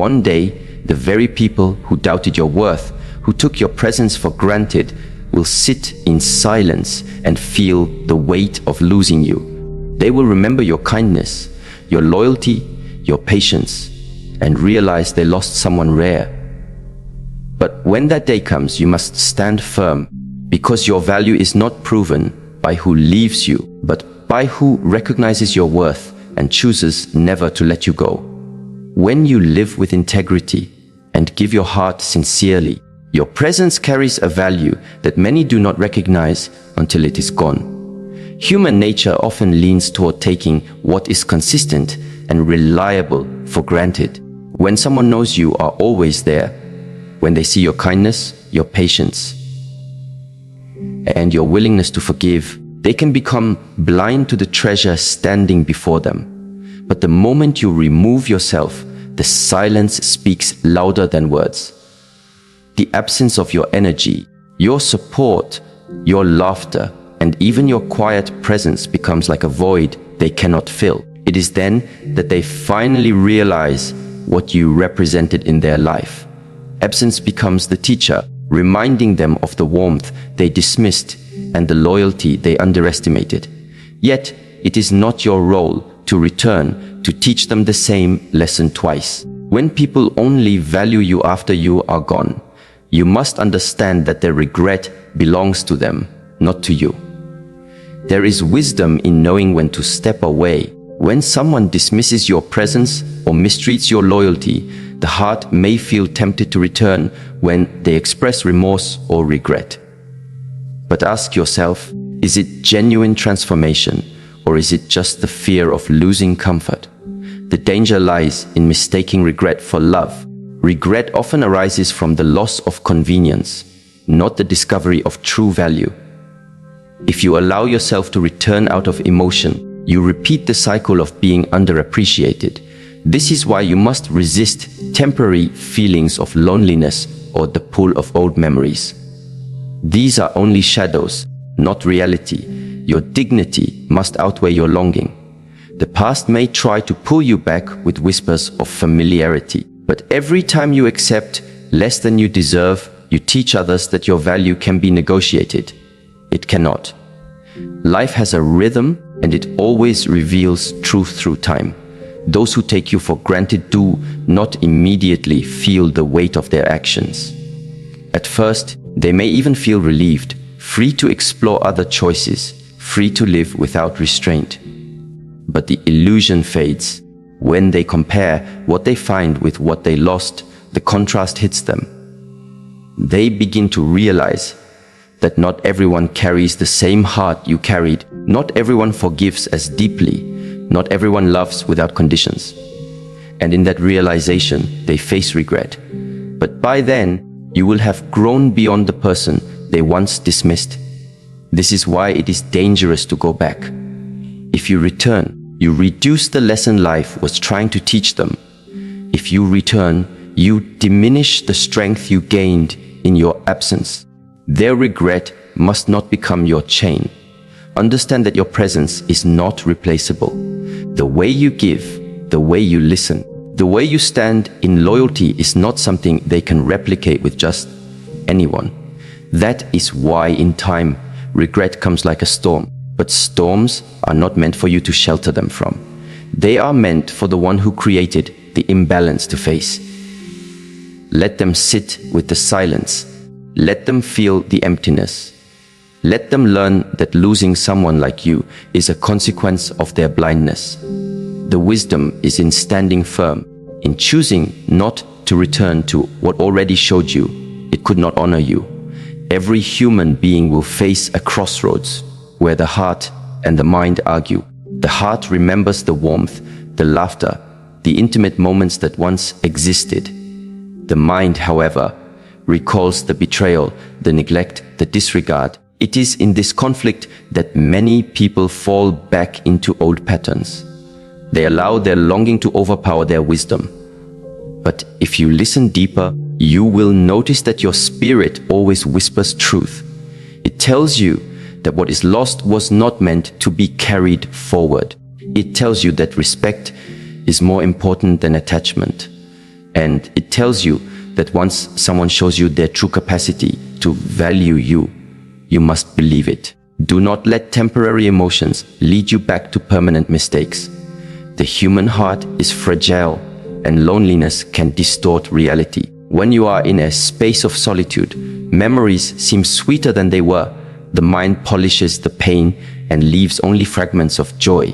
one day, the very people who doubted your worth, who took your presence for granted, will sit in silence and feel the weight of losing you. They will remember your kindness, your loyalty, your patience, and realize they lost someone rare. But when that day comes, you must stand firm, because your value is not proven by who leaves you, but by who recognizes your worth and chooses never to let you go. When you live with integrity and give your heart sincerely, your presence carries a value that many do not recognize until it is gone. Human nature often leans toward taking what is consistent and reliable for granted. When someone knows you are always there, when they see your kindness, your patience, and your willingness to forgive, they can become blind to the treasure standing before them. But the moment you remove yourself, the silence speaks louder than words. The absence of your energy, your support, your laughter, and even your quiet presence becomes like a void they cannot fill. It is then that they finally realize what you represented in their life. Absence becomes the teacher, reminding them of the warmth they dismissed and the loyalty they underestimated. Yet, it is not your role to return to teach them the same lesson twice. When people only value you after you are gone, you must understand that their regret belongs to them, not to you. There is wisdom in knowing when to step away. When someone dismisses your presence or mistreats your loyalty, the heart may feel tempted to return when they express remorse or regret. But ask yourself, is it genuine transformation, or is it just the fear of losing comfort? The danger lies in mistaking regret for love. Regret often arises from the loss of convenience, not the discovery of true value. If you allow yourself to return out of emotion, you repeat the cycle of being underappreciated. This is why you must resist temporary feelings of loneliness or the pull of old memories. These are only shadows, not reality. Your dignity must outweigh your longing. The past may try to pull you back with whispers of familiarity, but every time you accept less than you deserve, you teach others that your value can be negotiated. It cannot. Life has a rhythm, and it always reveals truth through time. Those who take you for granted do not immediately feel the weight of their actions. At first, they may even feel relieved, free to explore other choices, free to live without restraint. But the illusion fades. When they compare what they find with what they lost, the contrast hits them. They begin to realize that not everyone carries the same heart you carried. Not everyone forgives as deeply. Not everyone loves without conditions. And in that realization, they face regret. But by then, you will have grown beyond the person they once dismissed. This is why it is dangerous to go back. If you return, you reduce the lesson life was trying to teach them. If you return, you diminish the strength you gained in your absence. Their regret must not become your chain. Understand that your presence is not replaceable. The way you give, the way you listen, the way you stand in loyalty is not something they can replicate with just anyone. That is why in time, regret comes like a storm. But storms are not meant for you to shelter them from. They are meant for the one who created the imbalance to face. Let them sit with the silence. Let them feel the emptiness. Let them learn that losing someone like you is a consequence of their blindness. The wisdom is in standing firm, in choosing not to return to what already showed you it could not honor you. Every human being will face a crossroads where the heart and the mind argue. The heart remembers the warmth, the laughter, the intimate moments that once existed. The mind, however, recalls the betrayal, the neglect, the disregard. It is in this conflict that many people fall back into old patterns. They allow their longing to overpower their wisdom. But if you listen deeper, you will notice that your spirit always whispers truth. It tells you that what is lost was not meant to be carried forward. It tells you that respect is more important than attachment, And it tells you that once someone shows you their true capacity to value you, you must believe it. Do not let temporary emotions lead you back to permanent mistakes. The human heart is fragile, and loneliness can distort reality. When you are in a space of solitude, memories seem sweeter than they were. The mind polishes the pain and leaves only fragments of joy.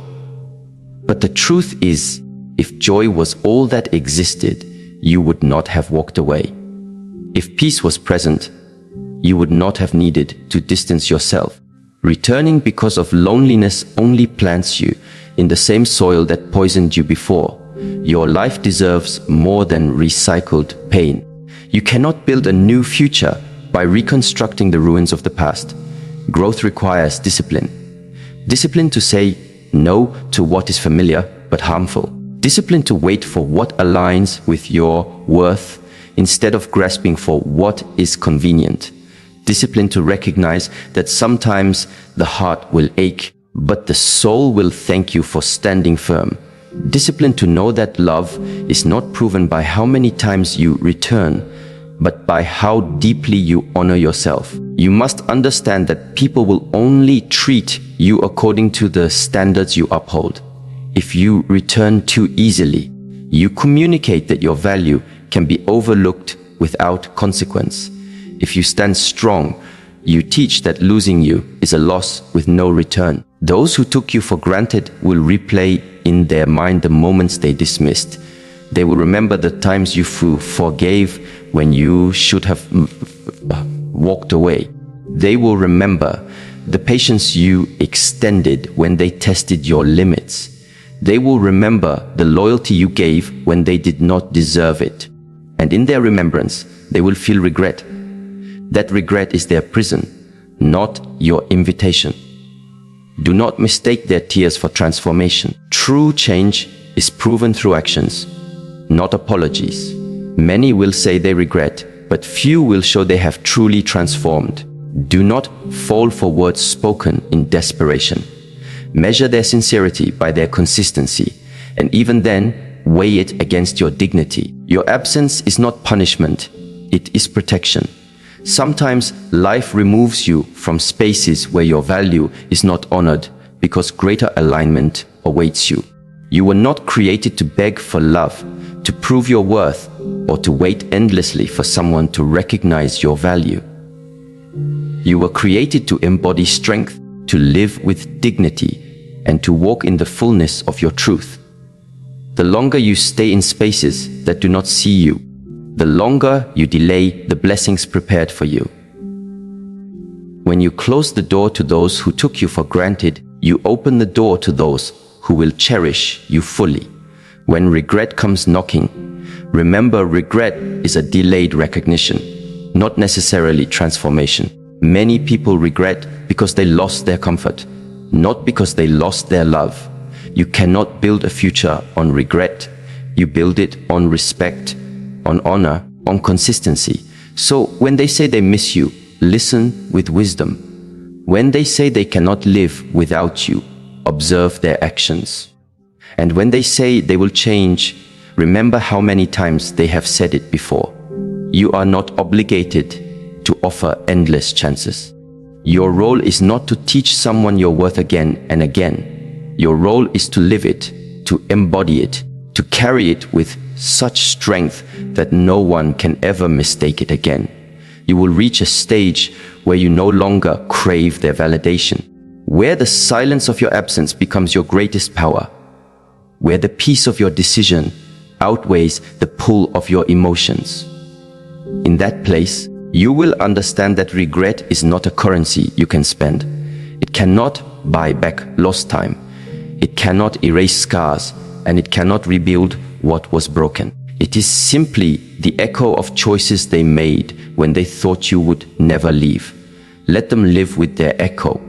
But the truth is, if joy was all that existed, you would not have walked away. If peace was present, you would not have needed to distance yourself. Returning because of loneliness only plants you in the same soil that poisoned you before. Your life deserves more than recycled pain. You cannot build a new future by reconstructing the ruins of the past. Growth requires discipline. Discipline to say no to what is familiar but harmful. Discipline to wait for what aligns with your worth instead of grasping for what is convenient. Discipline to recognize that sometimes the heart will ache, but the soul will thank you for standing firm. Discipline to know that love is not proven by how many times you return, but by how deeply you honor yourself. You must understand that people will only treat you according to the standards you uphold. If you return too easily, you communicate that your value can be overlooked without consequence. If you stand strong, you teach that losing you is a loss with no return. Those who took you for granted will replay in their mind the moments they dismissed. They will remember the times you forgave when you should have walked away. They will remember the patience you extended when they tested your limits. They will remember the loyalty you gave when they did not deserve it. And in their remembrance, they will feel regret. That regret is their prison, not your invitation. Do not mistake their tears for transformation. True change is proven through actions, not apologies. Many will say they regret, but few will show they have truly transformed. Do not fall for words spoken in desperation. Measure their sincerity by their consistency, and even then, weigh it against your dignity. Your absence is not punishment, it is protection. Sometimes life removes you from spaces where your value is not honored because greater alignment awaits you. You were not created to beg for love, to prove your worth, or to wait endlessly for someone to recognize your value. You were created to embody strength, to live with dignity, and to walk in the fullness of your truth. The longer you stay in spaces that do not see you, the longer you delay the blessings prepared for you. When you close the door to those who took you for granted, you open the door to those who will cherish you fully. When regret comes knocking, remember regret is a delayed recognition, not necessarily transformation. Many people regret because they lost their comfort, not because they lost their love. You cannot build a future on regret. You build it on respect, on honor, on consistency. So when they say they miss you, listen with wisdom. When they say they cannot live without you, observe their actions. And when they say they will change, remember how many times they have said it before. You are not obligated to offer endless chances. Your role is not to teach someone your worth again and again. Your role is to live it, to embody it, to carry it with such strength that no one can ever mistake it again. You will reach a stage where you no longer crave their validation, where the silence of your absence becomes your greatest power, where the peace of your decision outweighs the pull of your emotions. In that place, you will understand that regret is not a currency you can spend. It cannot buy back lost time. It cannot erase scars, and it cannot rebuild what was broken. It is simply the echo of choices they made when they thought you would never leave. Let them live with their echo.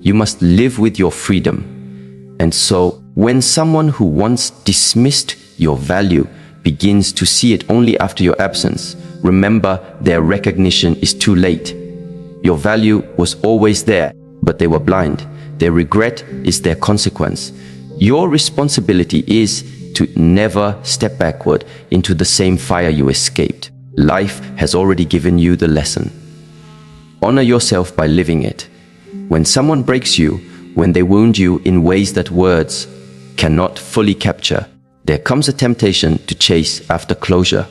You must live with your freedom. And so, when someone who once dismissed your value begins to see it only after your absence, remember their recognition is too late. Your value was always there, but they were blind. Their regret is their consequence. Your responsibility is to never step backward into the same fire you escaped. Life has already given you the lesson. Honor yourself by living it. When someone breaks you, when they wound you in ways that words cannot fully capture, there comes a temptation to chase after closure,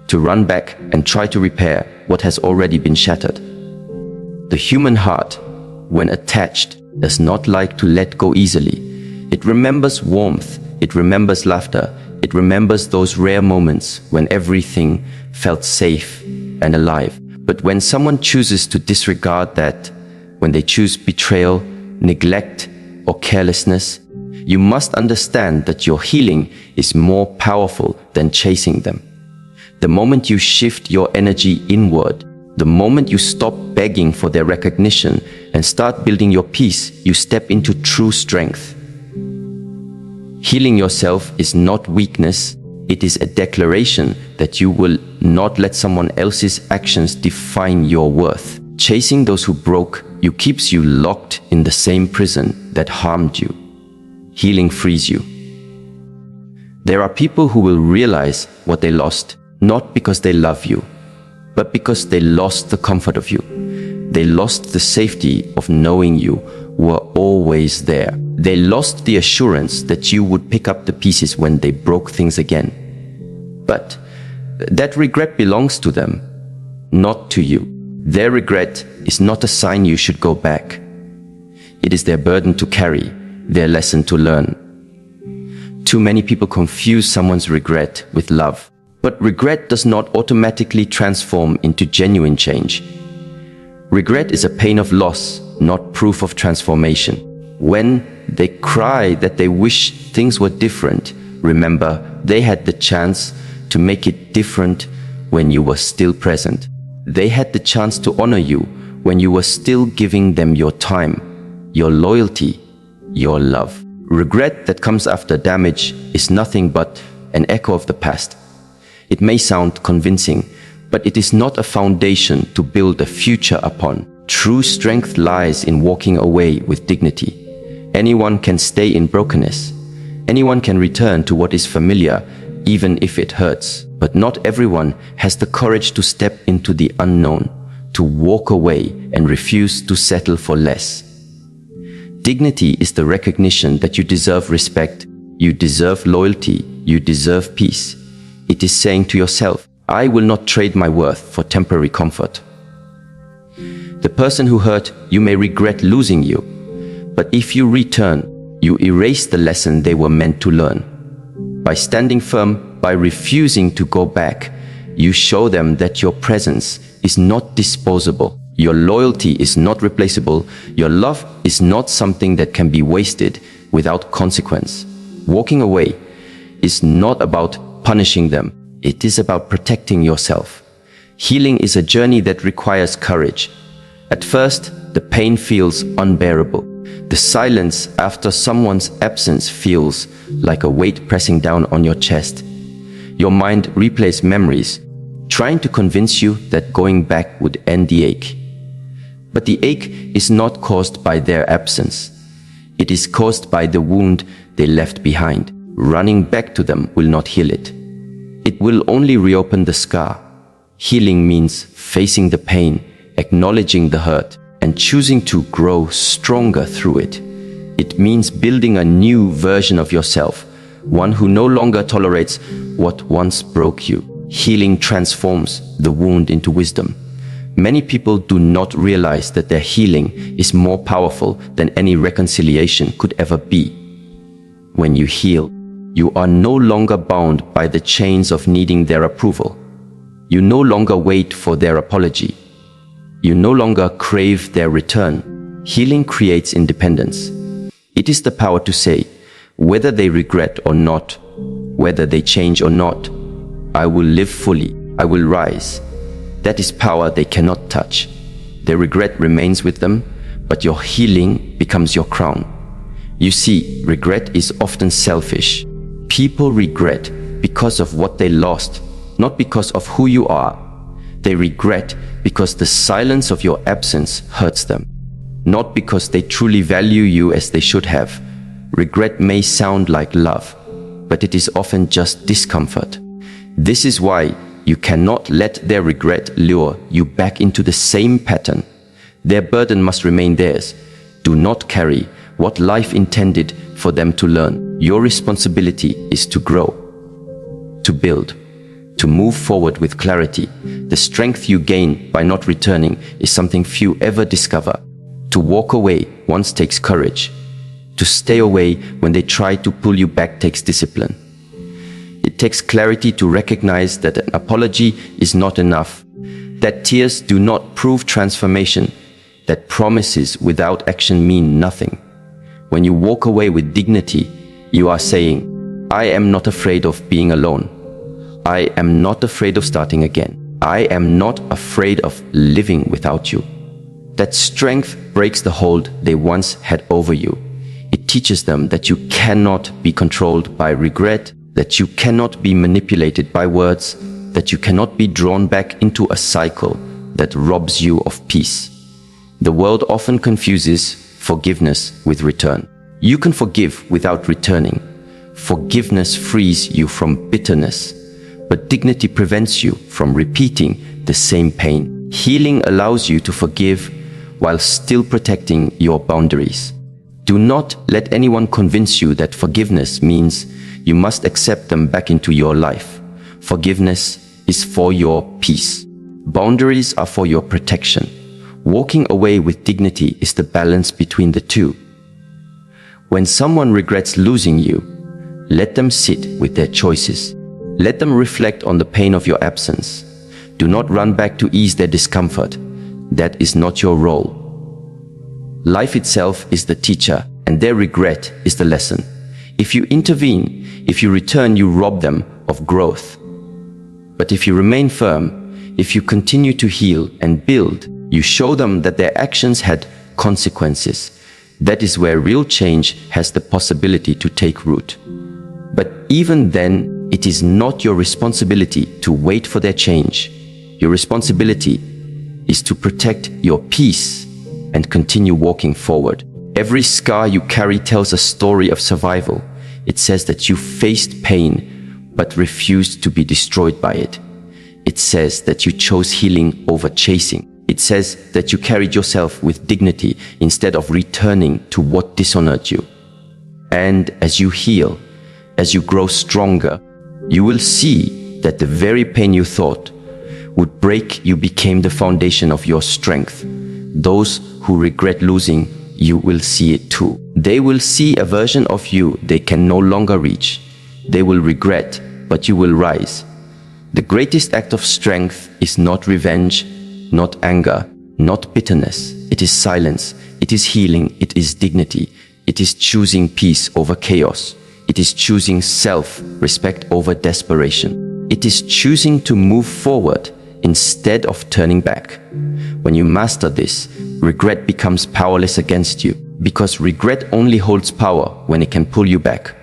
to run back and try to repair what has already been shattered. The human heart, when attached, does not like to let go easily. It remembers warmth, it remembers laughter, it remembers those rare moments when everything felt safe and alive. But when someone chooses to disregard that, when they choose betrayal, neglect, or carelessness, you must understand that your healing is more powerful than chasing them. The moment you shift your energy inward, the moment you stop begging for their recognition and start building your peace, you step into true strength. Healing yourself is not weakness, it is a declaration that you will not let someone else's actions define your worth. Chasing those who broke you keeps you locked in the same prison that harmed you. Healing frees you. There are people who will realize what they lost, not because they love you, but because they lost the comfort of you. They lost the safety of knowing you were always there. They lost the assurance that you would pick up the pieces when they broke things again. But that regret belongs to them, not to you. Their regret is not a sign you should go back. It is their burden to carry, their lesson to learn. Too many people confuse someone's regret with love. But regret does not automatically transform into genuine change. Regret is a pain of loss, not proof of transformation. When they cry that they wish things were different, remember they had the chance to make it different when you were still present. They had the chance to honor you when you were still giving them your time, your loyalty, your love. Regret that comes after damage is nothing but an echo of the past. It may sound convincing, but it is not a foundation to build a future upon. True strength lies in walking away with dignity. Anyone can stay in brokenness. Anyone can return to what is familiar, even if it hurts. But not everyone has the courage to step into the unknown, to walk away and refuse to settle for less. Dignity is the recognition that you deserve respect, you deserve loyalty, you deserve peace. It is saying to yourself, I will not trade my worth for temporary comfort. The person who hurt you may regret losing you, but if you return, you erase the lesson they were meant to learn. By standing firm, by refusing to go back, you show them that your presence is not disposable. Your loyalty is not replaceable. Your love is not something that can be wasted without consequence. Walking away is not about punishing them. It is about protecting yourself. Healing is a journey that requires courage. At first, the pain feels unbearable. The silence after someone's absence feels like a weight pressing down on your chest. Your mind replays memories, trying to convince you that going back would end the ache. But the ache is not caused by their absence. It is caused by the wound they left behind. Running back to them will not heal it. It will only reopen the scar. Healing means facing the pain, acknowledging the hurt, and choosing to grow stronger through it. It means building a new version of yourself, one who no longer tolerates what once broke you. Healing transforms the wound into wisdom. Many people do not realize that their healing is more powerful than any reconciliation could ever be. When you heal, you are no longer bound by the chains of needing their approval. You no longer wait for their apology. You no longer crave their return. Healing creates independence. It is the power to say, whether they regret or not, whether they change or not, I will live fully, I will rise. That is power they cannot touch. Their regret remains with them, but your healing becomes your crown. You see, regret is often selfish. People regret because of what they lost, not because of who you are. They regret because the silence of your absence hurts them, not because they truly value you as they should have. Regret may sound like love, but it is often just discomfort. This is why you cannot let their regret lure you back into the same pattern. Their burden must remain theirs. Do not carry what life intended for them to learn. Your responsibility is to grow, to build, to move forward with clarity. The strength you gain by not returning is something few ever discover. To walk away once takes courage. To stay away when they try to pull you back takes discipline. It takes clarity to recognize that an apology is not enough, that tears do not prove transformation, that promises without action mean nothing. When you walk away with dignity, you are saying, I am not afraid of being alone. I am not afraid of starting again. I am not afraid of living without you. That strength breaks the hold they once had over you. It teaches them that you cannot be controlled by regret, that you cannot be manipulated by words, that you cannot be drawn back into a cycle that robs you of peace. The world often confuses forgiveness with return. You can forgive without returning. Forgiveness frees you from bitterness, but dignity prevents you from repeating the same pain. Healing allows you to forgive while still protecting your boundaries. Do not let anyone convince you that forgiveness means you must accept them back into your life. Forgiveness is for your peace. Boundaries are for your protection. Walking away with dignity is the balance between the two. When someone regrets losing you, let them sit with their choices. Let them reflect on the pain of your absence. Do not run back to ease their discomfort. That is not your role. Life itself is the teacher, and their regret is the lesson. If you intervene, if you return, you rob them of growth. But if you remain firm, if you continue to heal and build, you show them that their actions had consequences. That is where real change has the possibility to take root. But even then, it is not your responsibility to wait for their change. Your responsibility is to protect your peace and continue walking forward. Every scar you carry tells a story of survival. It says that you faced pain but refused to be destroyed by it. It says that you chose healing over chasing. It says that you carried yourself with dignity instead of returning to what dishonored you. And as you heal, as you grow stronger, you will see that the very pain you thought would break you became the foundation of your strength. Those who regret losing you will see it too. They will see a version of you they can no longer reach. They will regret, but you will rise. The greatest act of strength is not revenge, not anger, not bitterness. It is silence. It is healing. It is dignity. It is choosing peace over chaos. It is choosing self-respect over desperation. It is choosing to move forward instead of turning back. When you master this, regret becomes powerless against you, because regret only holds power when it can pull you back.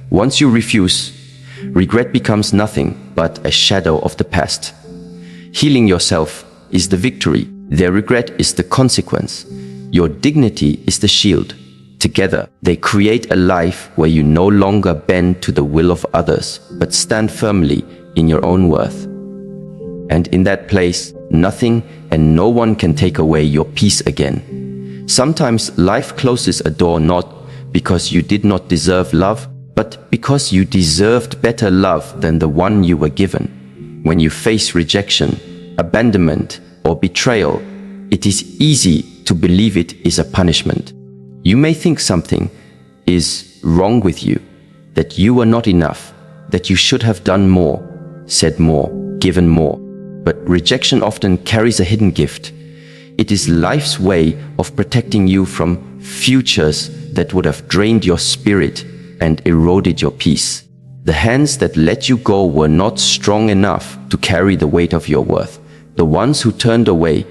Once you refuse, regret becomes nothing but a shadow of the past. Healing yourself is the victory. Their regret is the consequence. Your dignity is the shield. Together, they create a life where you no longer bend to the will of others, but stand firmly in your own worth. And in that place, nothing and no one can take away your peace again. Sometimes life closes a door not because you did not deserve love, but because you deserved better love than the one you were given. When you face rejection, abandonment, or betrayal, it is easy to believe it is a punishment. You may think something is wrong with you, that you are not enough, that you should have done more, said more, given more. But rejection often carries a hidden gift. It is life's way of protecting you from futures that would have drained your spirit and eroded your peace. The hands that let you go were not strong enough to carry the weight of your worth. The ones who turned away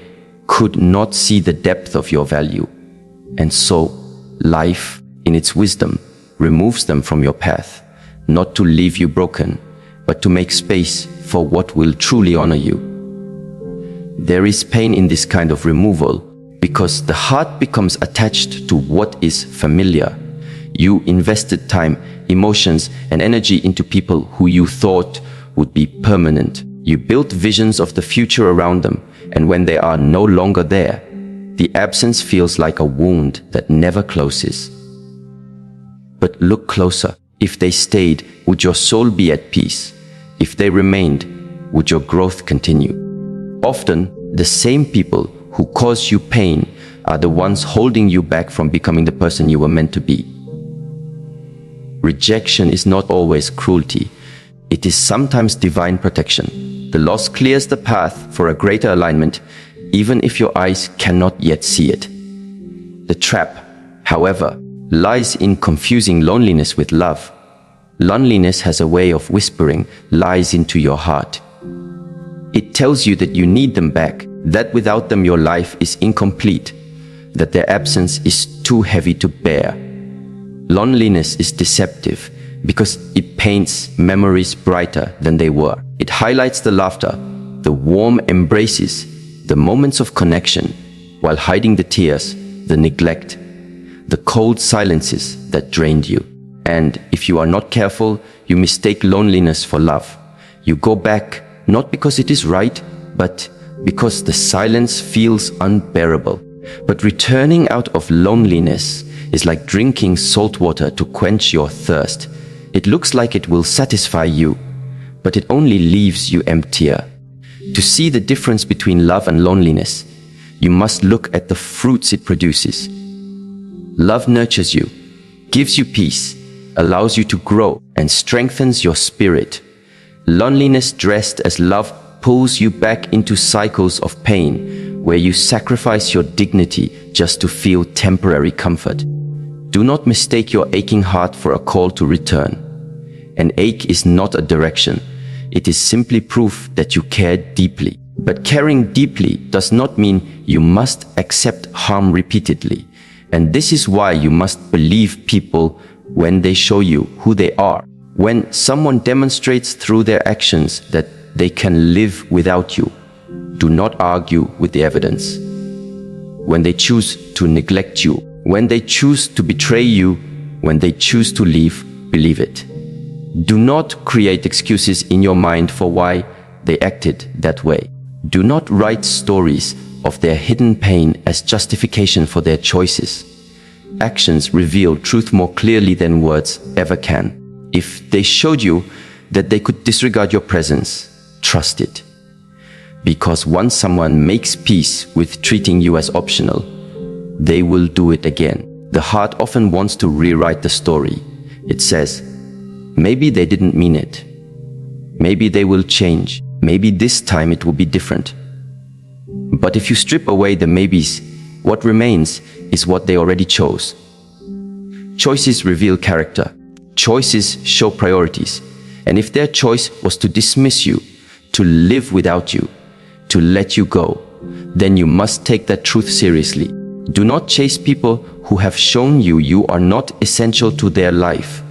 could not see the depth of your value. And so, life, in its wisdom, removes them from your path, not to leave you broken, but to make space for what will truly honor you. There is pain in this kind of removal because the heart becomes attached to what is familiar. You invested time, emotions, and energy into people who you thought would be permanent. You built visions of the future around them, and when they are no longer there, the absence feels like a wound that never closes. But look closer. If they stayed, would your soul be at peace? If they remained, would your growth continue? Often, the same people who cause you pain are the ones holding you back from becoming the person you were meant to be. Rejection is not always cruelty. It is sometimes divine protection. The loss clears the path for a greater alignment, even if your eyes cannot yet see it. The trap, however, lies in confusing loneliness with love. Loneliness has a way of whispering lies into your heart. It tells you that you need them back, that without them your life is incomplete, that their absence is too heavy to bear. Loneliness is deceptive because it paints memories brighter than they were. It highlights the laughter, the warm embraces, the moments of connection, while hiding the tears, the neglect, the cold silences that drained you. And if you are not careful, you mistake loneliness for love. You go back not because it is right, but because the silence feels unbearable. But returning out of loneliness is like drinking salt water to quench your thirst. It looks like it will satisfy you, but it only leaves you emptier. To see the difference between love and loneliness, you must look at the fruits it produces. Love nurtures you, gives you peace, allows you to grow, and strengthens your spirit. Loneliness dressed as love pulls you back into cycles of pain, where you sacrifice your dignity just to feel temporary comfort. Do not mistake your aching heart for a call to return. An ache is not a direction. It is simply proof that you care deeply. But caring deeply does not mean you must accept harm repeatedly. And this is why you must believe people when they show you who they are. When someone demonstrates through their actions that they can live without you, do not argue with the evidence. When they choose to neglect you, when they choose to betray you, when they choose to leave, believe it. Do not create excuses in your mind for why they acted that way. Do not write stories of their hidden pain as justification for their choices. Actions reveal truth more clearly than words ever can. If they showed you that they could disregard your presence, trust it. Because once someone makes peace with treating you as optional, they will do it again. The heart often wants to rewrite the story. It says, maybe they didn't mean it. Maybe they will change. Maybe this time it will be different. But if you strip away the maybes, what remains is what they already chose. Choices reveal character. Choices show priorities. And if their choice was to dismiss you, to live without you, to let you go, then you must take that truth seriously. Do not chase people who have shown you you are not essential to their life.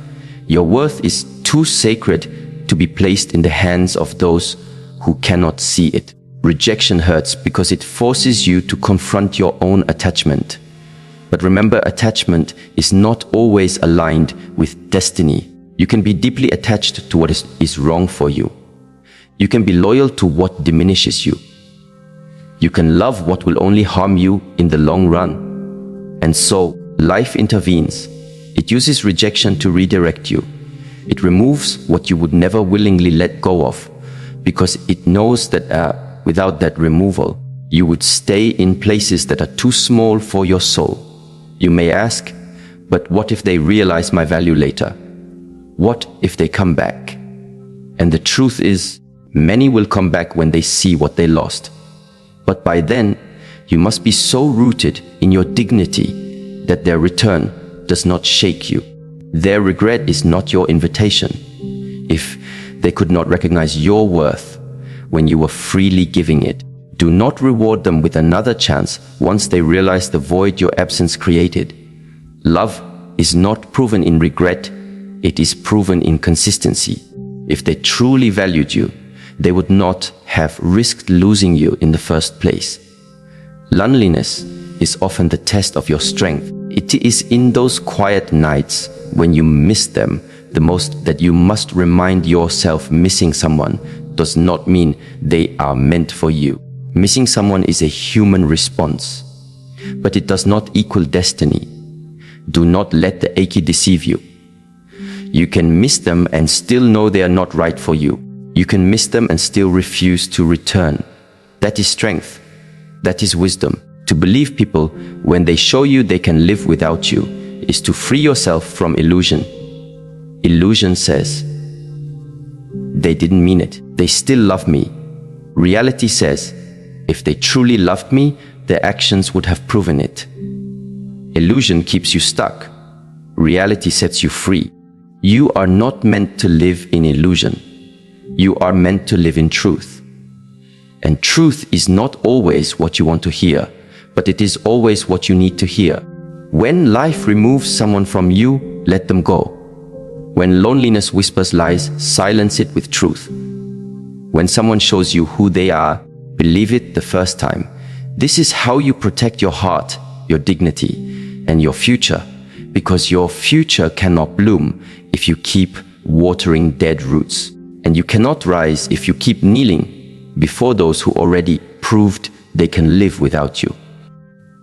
Your worth is too sacred to be placed in the hands of those who cannot see it. Rejection hurts because it forces you to confront your own attachment. But remember, attachment is not always aligned with destiny. You can be deeply attached to what is wrong for you. You can be loyal to what diminishes you. You can love what will only harm you in the long run. And so, life intervenes. It uses rejection to redirect you. It removes what you would never willingly let go of, because it knows that without that removal, you would stay in places that are too small for your soul. You may ask, but what if they realize my value later? What if they come back? And the truth is, many will come back when they see what they lost. But by then, you must be so rooted in your dignity that their return does not shake you. Their regret is not your invitation. If they could not recognize your worth when you were freely giving it, do not reward them with another chance once they realize the void your absence created. Love is not proven in regret, it is proven in consistency. If they truly valued you, they would not have risked losing you in the first place. Loneliness is often the test of your strength. It is in those quiet nights when you miss them the most that you must remind yourself missing someone does not mean they are meant for you. Missing someone is a human response, but it does not equal destiny. Do not let the achy deceive you. You can miss them and still know they are not right for you. You can miss them and still refuse to return. That is strength. That is wisdom. To believe people when they show you they can live without you is to free yourself from illusion. Illusion says, they didn't mean it. They still love me. Reality says, if they truly loved me, their actions would have proven it. Illusion keeps you stuck. Reality sets you free. You are not meant to live in illusion. You are meant to live in truth. And truth is not always what you want to hear, but it is always what you need to hear. When life removes someone from you, let them go. When loneliness whispers lies, silence it with truth. When someone shows you who they are, believe it the first time. This is how you protect your heart, your dignity, and your future, because your future cannot bloom if you keep watering dead roots. And you cannot rise if you keep kneeling before those who already proved they can live without you.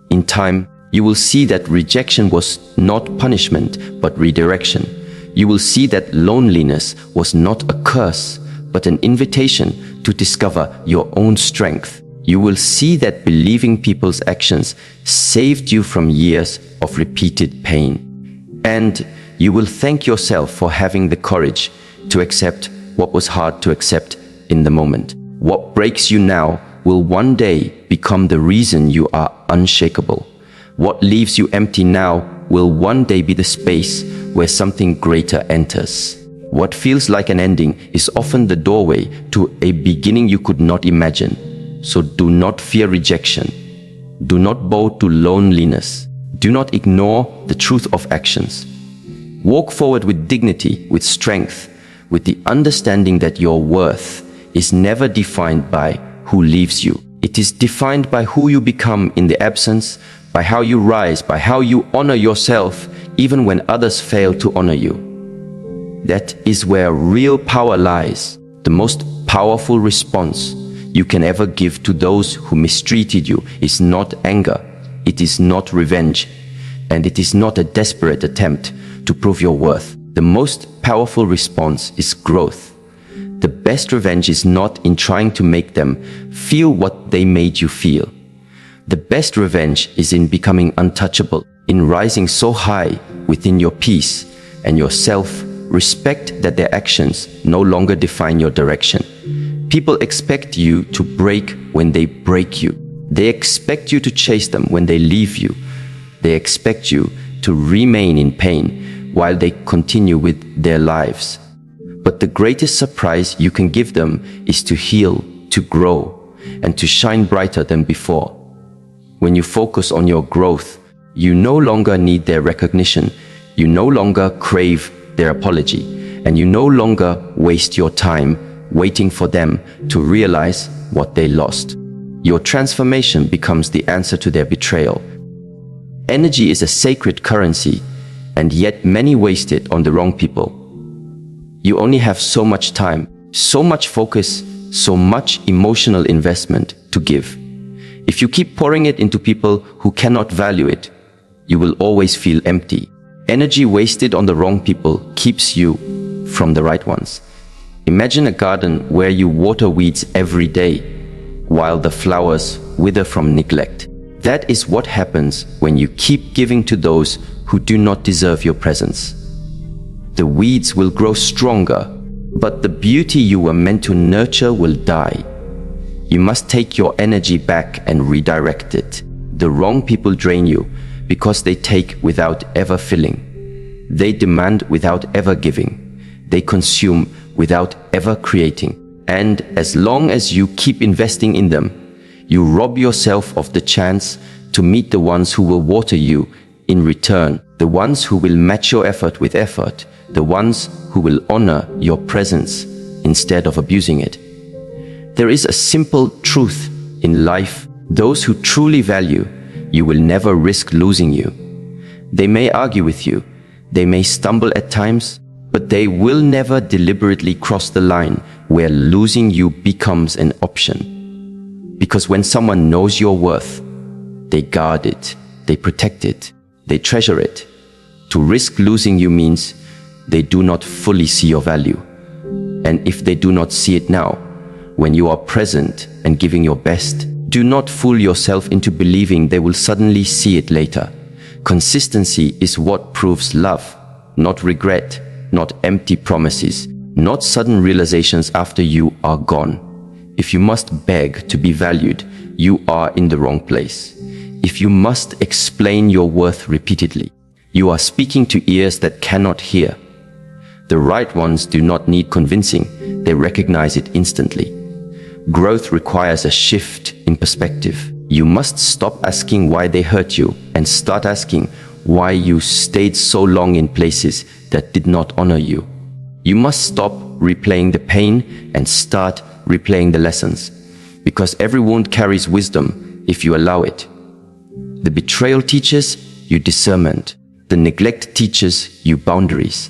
In time, you will see that rejection was not punishment, but redirection. You will see that loneliness was not a curse, but an invitation to discover your own strength. You will see that believing people's actions saved you from years of repeated pain. And you will thank yourself for having the courage to accept what was hard to accept in the moment. What breaks you now will one day become the reason you are unshakable. What leaves you empty now will one day be the space where something greater enters. What feels like an ending is often the doorway to a beginning you could not imagine. So do not fear rejection. Do not bow to loneliness. Do not ignore the truth of actions. Walk forward with dignity, with strength, with the understanding that your worth is never defined by who leaves you. It is defined by who you become in the absence, by how you rise, by how you honor yourself, even when others fail to honor you. That is where real power lies. The most powerful response you can ever give to those who mistreated you is not anger, it is not revenge, and it is not a desperate attempt to prove your worth. The most powerful response is growth. The best revenge is not in trying to make them feel what they made you feel. The best revenge is in becoming untouchable, in rising so high within your peace and your self-respect that their actions no longer define your direction. People expect you to break when they break you. They expect you to chase them when they leave you. They expect you to remain in pain while they continue with their lives. But the greatest surprise you can give them is to heal, to grow, and to shine brighter than before. When you focus on your growth, you no longer need their recognition, you no longer crave their apology, and you no longer waste your time waiting for them to realize what they lost. Your transformation becomes the answer to their betrayal. Energy is a sacred currency, and yet many waste it on the wrong people. You only have so much time, so much focus, so much emotional investment to give. If you keep pouring it into people who cannot value it, you will always feel empty. Energy wasted on the wrong people keeps you from the right ones. Imagine a garden where you water weeds every day, while the flowers wither from neglect. That is what happens when you keep giving to those who do not deserve your presence. The weeds will grow stronger, but the beauty you were meant to nurture will die. You must take your energy back and redirect it. The wrong people drain you because they take without ever filling. They demand without ever giving. They consume without ever creating. And as long as you keep investing in them, you rob yourself of the chance to meet the ones who will water you in return, the ones who will match your effort with effort, the ones who will honor your presence instead of abusing it. There is a simple truth in life. Those who truly value you will never risk losing you. They may argue with you, they may stumble at times, but they will never deliberately cross the line where losing you becomes an option. Because when someone knows your worth, they guard it, they protect it, they treasure it. To risk losing you means they do not fully see your value. And if they do not see it now, when you are present and giving your best, do not fool yourself into believing they will suddenly see it later. Consistency is what proves love, not regret, not empty promises, not sudden realizations after you are gone. If you must beg to be valued, you are in the wrong place. If you must explain your worth repeatedly, you are speaking to ears that cannot hear. The right ones do not need convincing, they recognize it instantly. Growth requires a shift in perspective. You must stop asking why they hurt you and start asking why you stayed so long in places that did not honor you. You must stop replaying the pain and start replaying the lessons, because every wound carries wisdom if you allow it. The betrayal teaches you discernment. The neglect teaches you boundaries.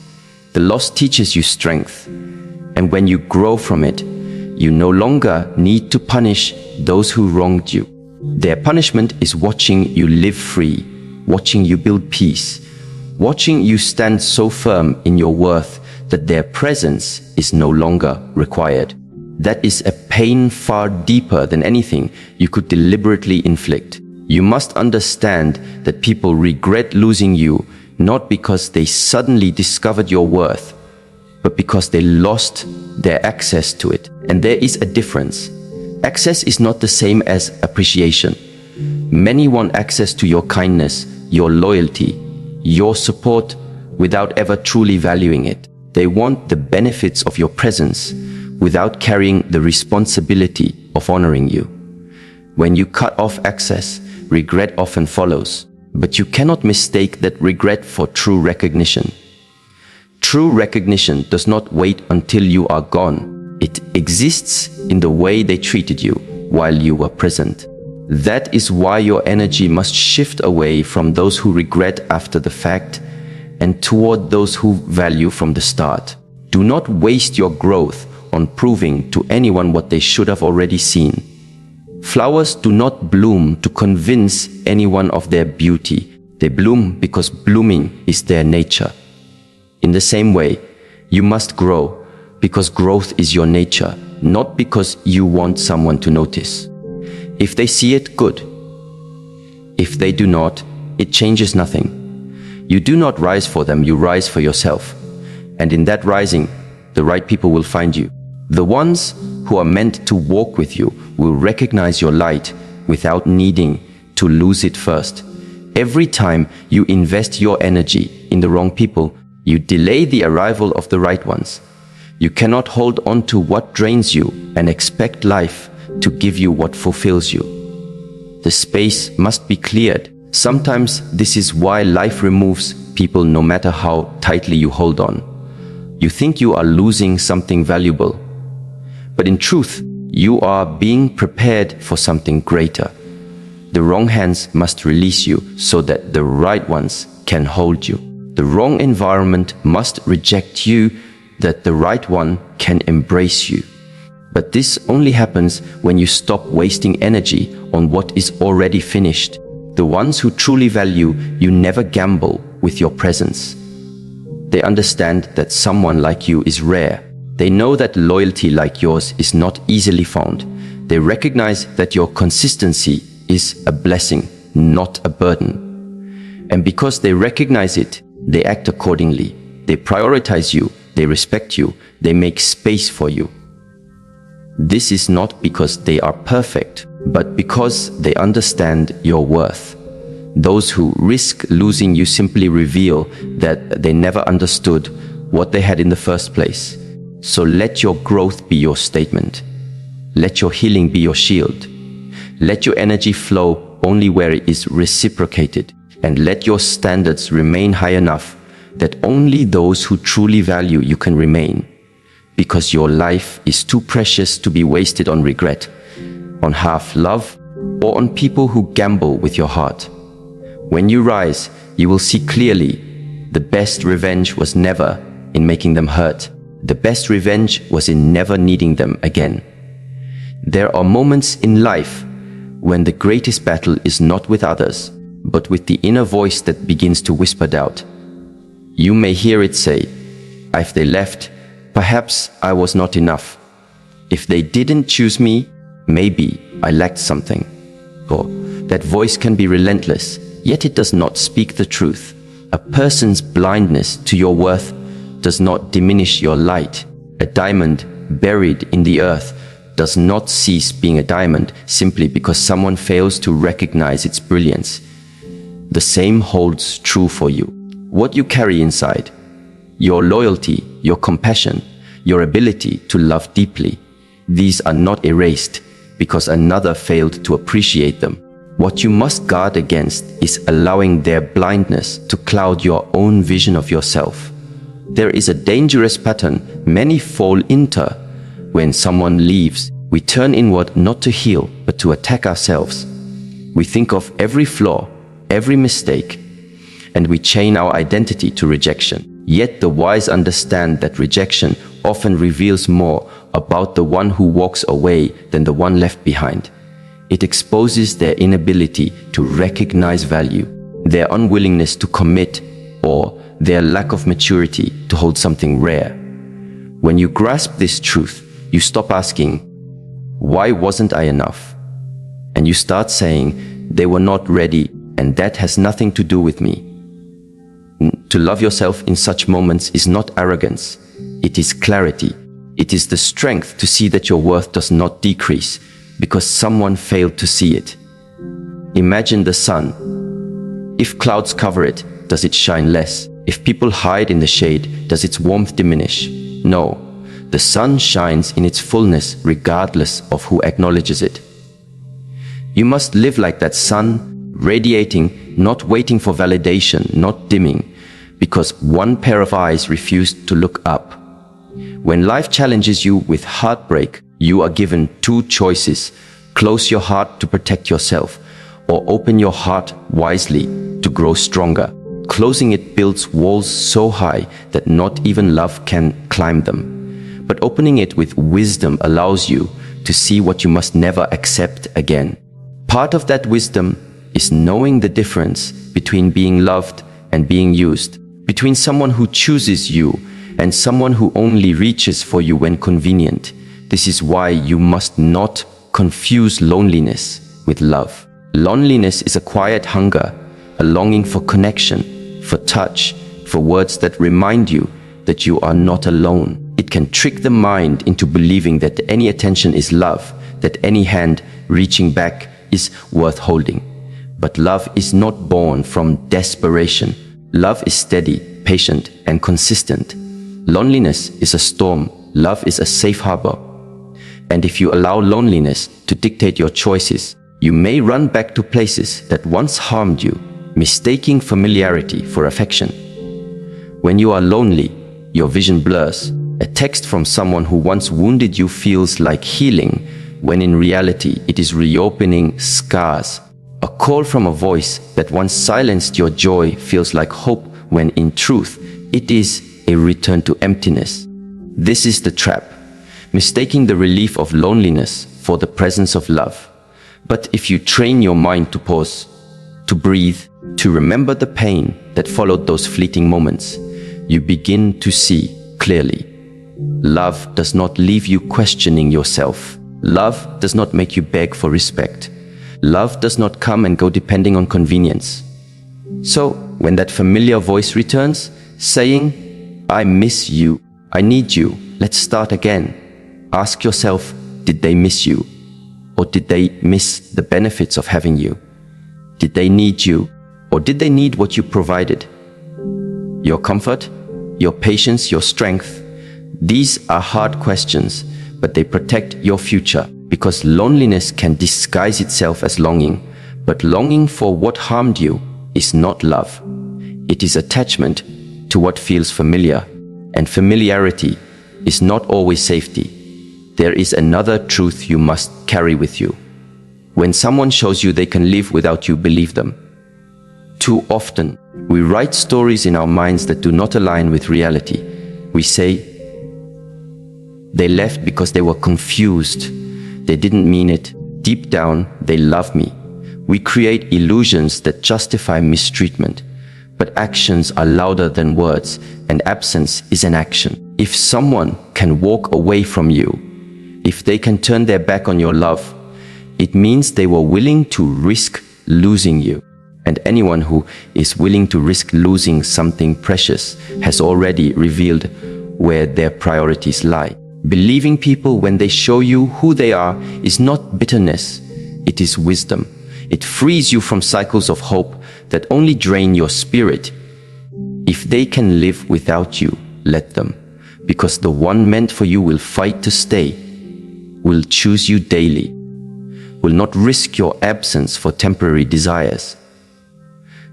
The loss teaches you strength. And when you grow from it, you no longer need to punish those who wronged you. Their punishment is watching you live free, watching you build peace, watching you stand so firm in your worth that their presence is no longer required. That is a pain far deeper than anything you could deliberately inflict. You must understand that people regret losing you not because they suddenly discovered your worth, but because they lost their access to it. And there is a difference. Access is not the same as appreciation. Many want access to your kindness, your loyalty, your support without ever truly valuing it. They want the benefits of your presence without carrying the responsibility of honoring you. When you cut off access, regret often follows. But you cannot mistake that regret for true recognition. True recognition does not wait until you are gone. It exists in the way they treated you while you were present. That is why your energy must shift away from those who regret after the fact and toward those who value from the start. Do not waste your growth on proving to anyone what they should have already seen. Flowers do not bloom to convince anyone of their beauty. They bloom because blooming is their nature. In the same way, you must grow because growth is your nature, not because you want someone to notice. If they see it, good. If they do not, it changes nothing. You do not rise for them, you rise for yourself. And in that rising, the right people will find you. The ones who are meant to walk with you will recognize your light without needing to lose it first. Every time you invest your energy in the wrong people, you delay the arrival of the right ones. You cannot hold on to what drains you and expect life to give you what fulfills you. The space must be cleared. Sometimes this is why life removes people no matter how tightly you hold on. You think you are losing something valuable, but in truth, you are being prepared for something greater. The wrong hands must release you so that the right ones can hold you. The wrong environment must reject you that the right one can embrace you. But this only happens when you stop wasting energy on what is already finished. The ones who truly value you never gamble with your presence. They understand that someone like you is rare. They know that loyalty like yours is not easily found. They recognize that your consistency is a blessing, not a burden. And because they recognize it, they act accordingly. They prioritize you, they respect you, they make space for you. This is not because they are perfect, but because they understand your worth. Those who risk losing you simply reveal that they never understood what they had in the first place. So let your growth be your statement. Let your healing be your shield. Let your energy flow only where it is reciprocated. And let your standards remain high enough that only those who truly value you can remain. Because your life is too precious to be wasted on regret, on half love, or on people who gamble with your heart. When you rise, you will see clearly the best revenge was never in making them hurt. The best revenge was in never needing them again. There are moments in life when the greatest battle is not with others, but with the inner voice that begins to whisper doubt. You may hear it say, if they left, perhaps I was not enough. If they didn't choose me, maybe I lacked something. Or that voice can be relentless, yet it does not speak the truth. A person's blindness to your worth does not diminish your light. A diamond buried in the earth does not cease being a diamond simply because someone fails to recognize its brilliance. The same holds true for you. What you carry inside, your loyalty, your compassion, your ability to love deeply, these are not erased because another failed to appreciate them. What you must guard against is allowing their blindness to cloud your own vision of yourself. There is a dangerous pattern many fall into. When someone leaves, we turn inward not to heal, but to attack ourselves. We think of every flaw, every mistake, and we chain our identity to rejection. Yet the wise understand that rejection often reveals more about the one who walks away than the one left behind. It exposes their inability to recognize value, their unwillingness to commit, or their lack of maturity to hold something rare. When you grasp this truth, you stop asking, why wasn't I enough? And you start saying, they were not ready, and that has nothing to do with me. To love yourself in such moments is not arrogance. It is clarity. It is the strength to see that your worth does not decrease because someone failed to see it. Imagine the sun. If clouds cover it, does it shine less? If people hide in the shade, does its warmth diminish? No. The sun shines in its fullness regardless of who acknowledges it. You must live like that sun, radiating, not waiting for validation, not dimming, because one pair of eyes refused to look up. When life challenges you with heartbreak, you are given two choices: close your heart to protect yourself, or open your heart wisely to grow stronger. Closing it builds walls so high that not even love can climb them. But opening it with wisdom allows you to see what you must never accept again. Part of that wisdom is knowing the difference between being loved and being used, between someone who chooses you and someone who only reaches for you when convenient. This is why you must not confuse loneliness with love. Loneliness is a quiet hunger, a longing for connection, for touch, for words that remind you that you are not alone. It can trick the mind into believing that any attention is love, that any hand reaching back is worth holding. But love is not born from desperation. Love is steady, patient, and consistent. Loneliness is a storm. Love is a safe harbor. And if you allow loneliness to dictate your choices, you may run back to places that once harmed you, mistaking familiarity for affection. When you are lonely, your vision blurs. A text from someone who once wounded you feels like healing, when in reality it is reopening scars. A call from a voice that once silenced your joy feels like hope, when in truth it is a return to emptiness. This is the trap, mistaking the relief of loneliness for the presence of love. But if you train your mind to pause, to breathe, to remember the pain that followed those fleeting moments, you begin to see clearly. Love does not leave you questioning yourself. Love does not make you beg for respect. Love does not come and go depending on convenience. So, when that familiar voice returns, saying, I miss you, I need you, let's start again, ask yourself, did they miss you? Or did they miss the benefits of having you? Did they need you? Or did they need what you provided? Your comfort, your patience, your strength. These are hard questions, but they protect your future, because loneliness can disguise itself as longing, but longing for what harmed you is not love. It is attachment to what feels familiar, and familiarity is not always safety. There is another truth you must carry with you. When someone shows you they can live without you, believe them. Too often, we write stories in our minds that do not align with reality. we say, "They left because they were confused. They didn't mean it. Deep down, they love me." We create illusions that justify mistreatment. But actions are louder than words, and absence is an action. If someone can walk away from you, if they can turn their back on your love, it means they were willing to risk losing you. And anyone who is willing to risk losing something precious has already revealed where their priorities lie. Believing people when they show you who they are is not bitterness, it is wisdom. It frees you from cycles of hope that only drain your spirit. If they can live without you, let them, because the one meant for you will fight to stay, will choose you daily, will not risk your absence for temporary desires.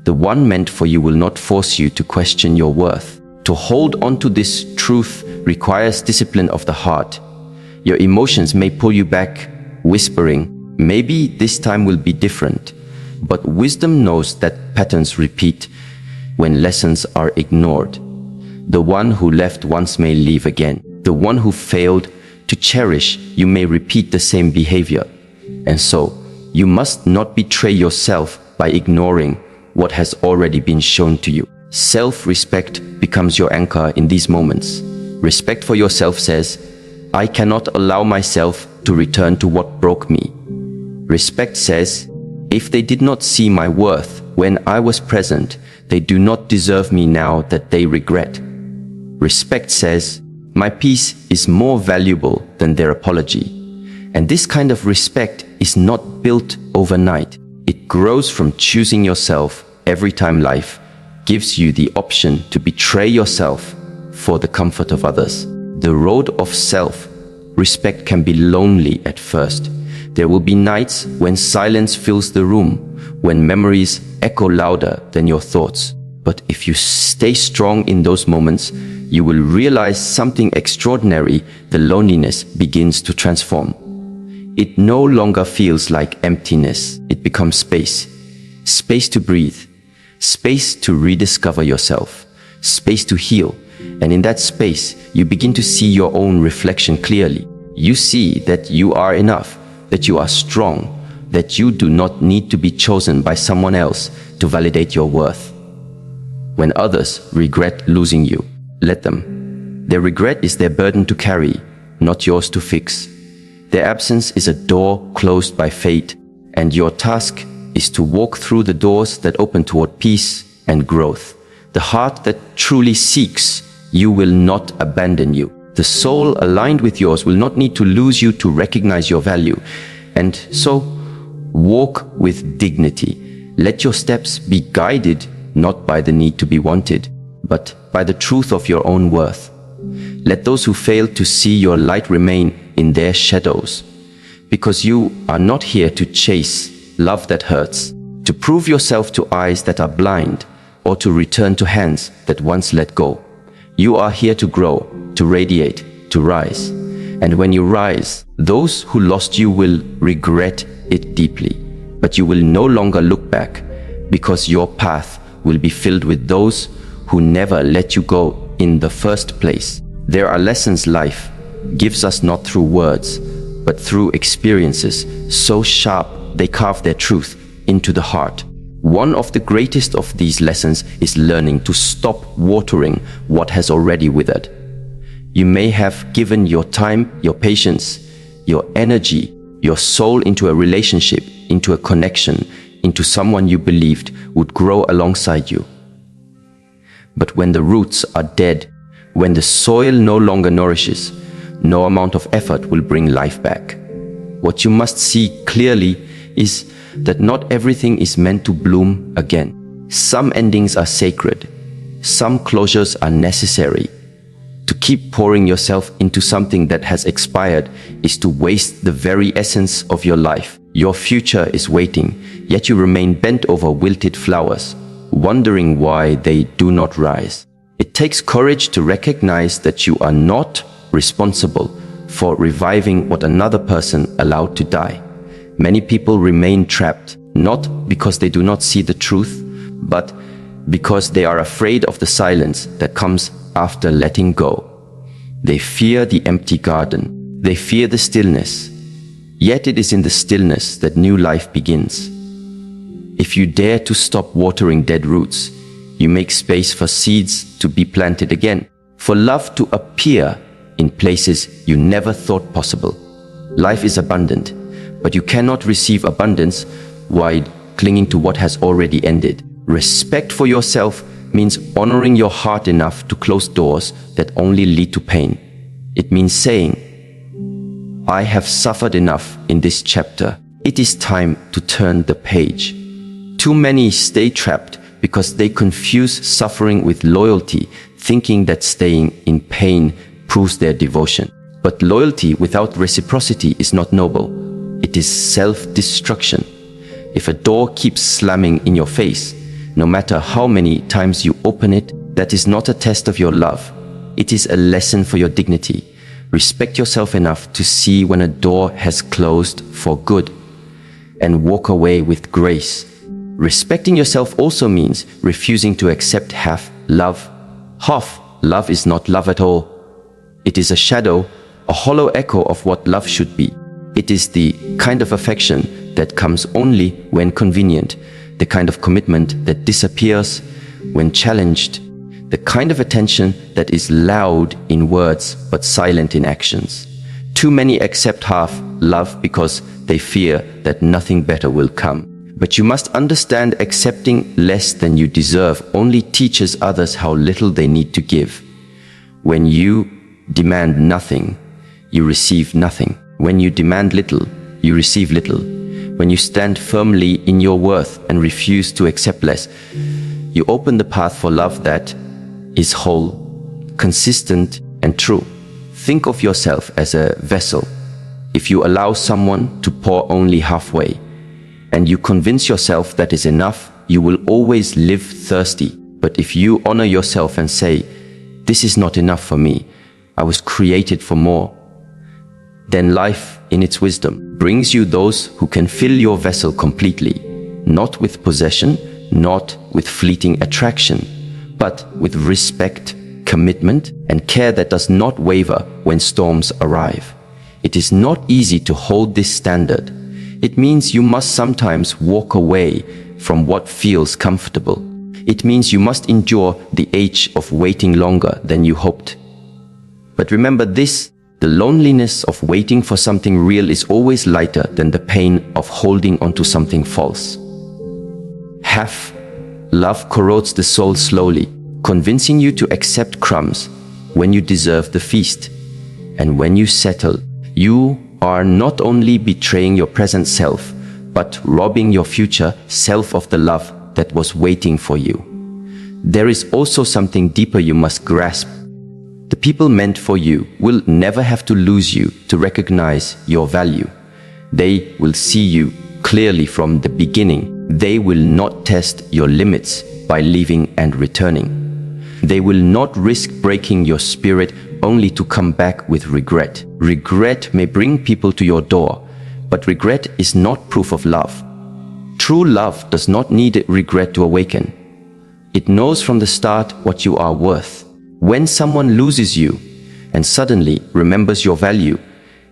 The one meant for you will not force you to question your worth. To hold on to this truth requires discipline of the heart. Your emotions may pull you back, whispering, "Maybe this time will be different." But wisdom knows that patterns repeat when lessons are ignored. The one who left once may leave again. The one who failed to cherish you may repeat the same behavior. And so, you must not betray yourself by ignoring what has already been shown to you. Self-respect becomes your anchor in these moments. Respect for yourself says, "I cannot allow myself to return to what broke me." Respect says, "If they did not see my worth when I was present, they do not deserve me now that they regret." Respect says, "My peace is more valuable than their apology." And this kind of respect is not built overnight. It grows from choosing yourself every time life gives you the option to betray yourself for the comfort of others. The road of self-respect can be lonely at first. There will be nights when silence fills the room, when memories echo louder than your thoughts. But if you stay strong in those moments, you will realize something extraordinary. The loneliness begins to transform. It no longer feels like emptiness. It becomes space. Space to breathe. Space to rediscover yourself. Space to heal. And in that space, you begin to see your own reflection clearly. You see that you are enough, that you are strong, that you do not need to be chosen by someone else to validate your worth. When others regret losing you, let them. Their regret is their burden to carry, not yours to fix. Their absence is a door closed by fate, and your task is to walk through the doors that open toward peace and growth. The heart that truly seeks you will not abandon you. The soul aligned with yours will not need to lose you to recognize your value. And so, walk with dignity. Let your steps be guided not by the need to be wanted, but by the truth of your own worth. Let those who fail to see your light remain in their shadows, because you are not here to chase love that hurts, to prove yourself to eyes that are blind, or to return to hands that once let go. You are here to grow, to radiate, to rise. And when you rise, those who lost you will regret it deeply. But you will no longer look back, because your path will be filled with those who never let you go in the first place. There are lessons life gives us not through words, but through experiences so sharp they carve their truth into the heart. One of the greatest of these lessons is learning to stop watering what has already withered. You may have given your time, your patience, your energy, your soul into a relationship, into a connection, into someone you believed would grow alongside you. But when the roots are dead, when the soil no longer nourishes, no amount of effort will bring life back. What you must see clearly is that not everything is meant to bloom again. Some endings are sacred. Some closures are necessary. To keep pouring yourself into something that has expired is to waste the very essence of your life. Your future is waiting, yet you remain bent over wilted flowers, wondering why they do not rise. It takes courage to recognize that you are not responsible for reviving what another person allowed to die. Many people remain trapped, not because they do not see the truth, but because they are afraid of the silence that comes after letting go. They fear the empty garden. They fear the stillness. Yet it is in the stillness that new life begins. If you dare to stop watering dead roots, you make space for seeds to be planted again, for love to appear in places you never thought possible. Life is abundant, but you cannot receive abundance while clinging to what has already ended. Respect for yourself means honoring your heart enough to close doors that only lead to pain. It means saying, I have suffered enough in this chapter. It is time to turn the page. Too many stay trapped because they confuse suffering with loyalty, thinking that staying in pain proves their devotion. But loyalty without reciprocity is not noble. It is self-destruction. If a door keeps slamming in your face, no matter how many times you open it, that is not a test of your love. It is a lesson for your dignity. Respect yourself enough to see when a door has closed for good and walk away with grace. Respecting yourself also means refusing to accept half love. Half love is not love at all. It is a shadow, a hollow echo of what love should be. It is the kind of affection that comes only when convenient, the kind of commitment that disappears when challenged, the kind of attention that is loud in words but silent in actions. Too many accept half love because they fear that nothing better will come. But you must understand, accepting less than you deserve only teaches others how little they need to give. When you demand nothing, you receive nothing. When you demand little, you receive little. When you stand firmly in your worth and refuse to accept less, you open the path for love that is whole, consistent, and true. Think of yourself as a vessel. If you allow someone to pour only halfway, and you convince yourself that is enough, you will always live thirsty. But if you honor yourself and say, this is not enough for me, I was created for more, then life, in its wisdom, brings you those who can fill your vessel completely, not with possession, not with fleeting attraction, but with respect, commitment, and care that does not waver when storms arrive. It is not easy to hold this standard. It means you must sometimes walk away from what feels comfortable. It means you must endure the ache of waiting longer than you hoped. But remember this, the loneliness of waiting for something real is always lighter than the pain of holding onto something false. Half love corrodes the soul slowly, convincing you to accept crumbs when you deserve the feast. And when you settle, you are not only betraying your present self, but robbing your future self of the love that was waiting for you. There is also something deeper you must grasp. The people meant for you will never have to lose you to recognize your value. They will see you clearly from the beginning. They will not test your limits by leaving and returning. They will not risk breaking your spirit only to come back with regret. Regret may bring people to your door, but regret is not proof of love. True love does not need regret to awaken. It knows from the start what you are worth. When someone loses you and suddenly remembers your value,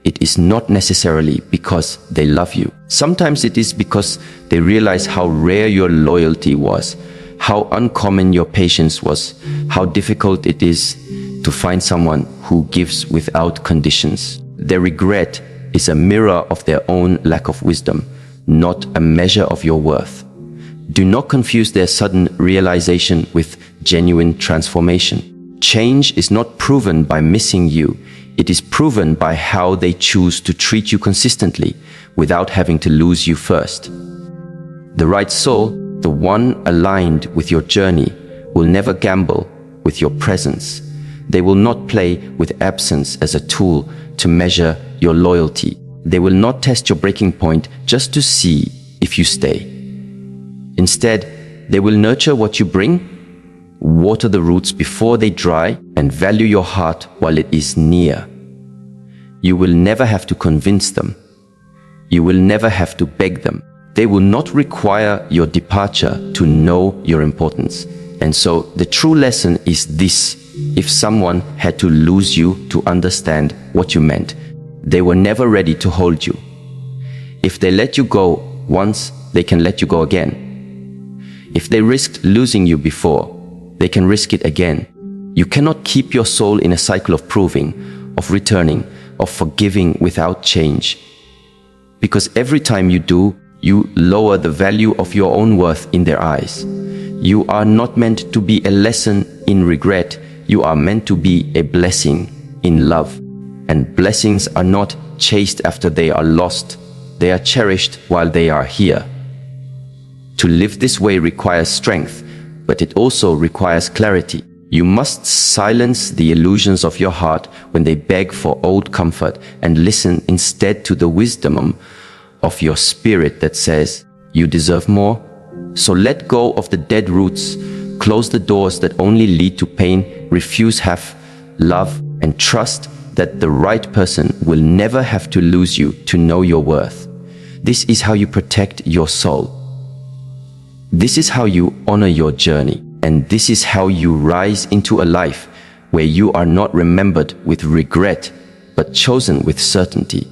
it is not necessarily because they love you. Sometimes it is because they realize how rare your loyalty was, how uncommon your patience was, how difficult it is to find someone who gives without conditions. Their regret is a mirror of their own lack of wisdom, not a measure of your worth. Do not confuse their sudden realization with genuine transformation. Change is not proven by missing you. It is proven by how they choose to treat you consistently without having to lose you first. The right soul, the one aligned with your journey, will never gamble with your presence. They will not play with absence as a tool to measure your loyalty. They will not test your breaking point just to see if you stay. Instead, they will nurture what you bring, water the roots before they dry, and value your heart while it is near. You will never have to convince them. You will never have to beg them. They will not require your departure to know your importance. And so the true lesson is this: if someone had to lose you to understand what you meant, they were never ready to hold you. If they let you go once, they can let you go again. If they risked losing you before, they can risk it again. You cannot keep your soul in a cycle of proving, of returning, of forgiving without change. Because every time you do, you lower the value of your own worth in their eyes. You are not meant to be a lesson in regret. You are meant to be a blessing in love. And blessings are not chased after they are lost. They are cherished while they are here. To live this way requires strength, but it also requires clarity. You must silence the illusions of your heart when they beg for old comfort and listen instead to the wisdom of your spirit that says, you deserve more. So let go of the dead roots, close the doors that only lead to pain, refuse love, and trust that the right person will never have to lose you to know your worth. This is how you protect your soul. This is how you honor your journey. And this is how you rise into a life where you are not remembered with regret, but chosen with certainty.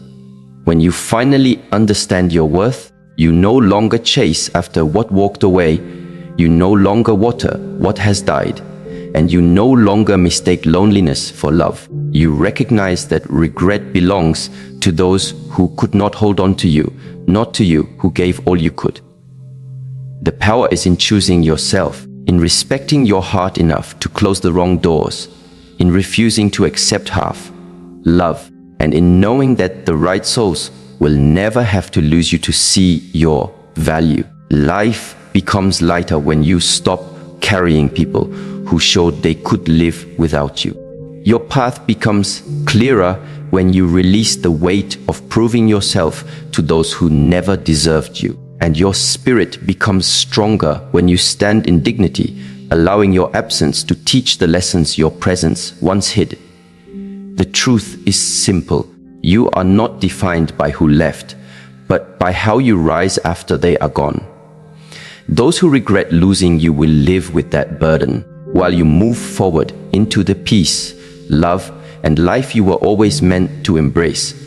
When you finally understand your worth, you no longer chase after what walked away, you no longer water what has died, and you no longer mistake loneliness for love. You recognize that regret belongs to those who could not hold on to you, not to you who gave all you could. The power is in choosing yourself, in respecting your heart enough to close the wrong doors, in refusing to accept half, love, and in knowing that the right souls will never have to lose you to see your value. Life becomes lighter when you stop carrying people who showed they could live without you. Your path becomes clearer when you release the weight of proving yourself to those who never deserved you. And your spirit becomes stronger when you stand in dignity, allowing your absence to teach the lessons your presence once hid. The truth is simple. You are not defined by who left, but by how you rise after they are gone. Those who regret losing you will live with that burden, while you move forward into the peace, love, and life you were always meant to embrace.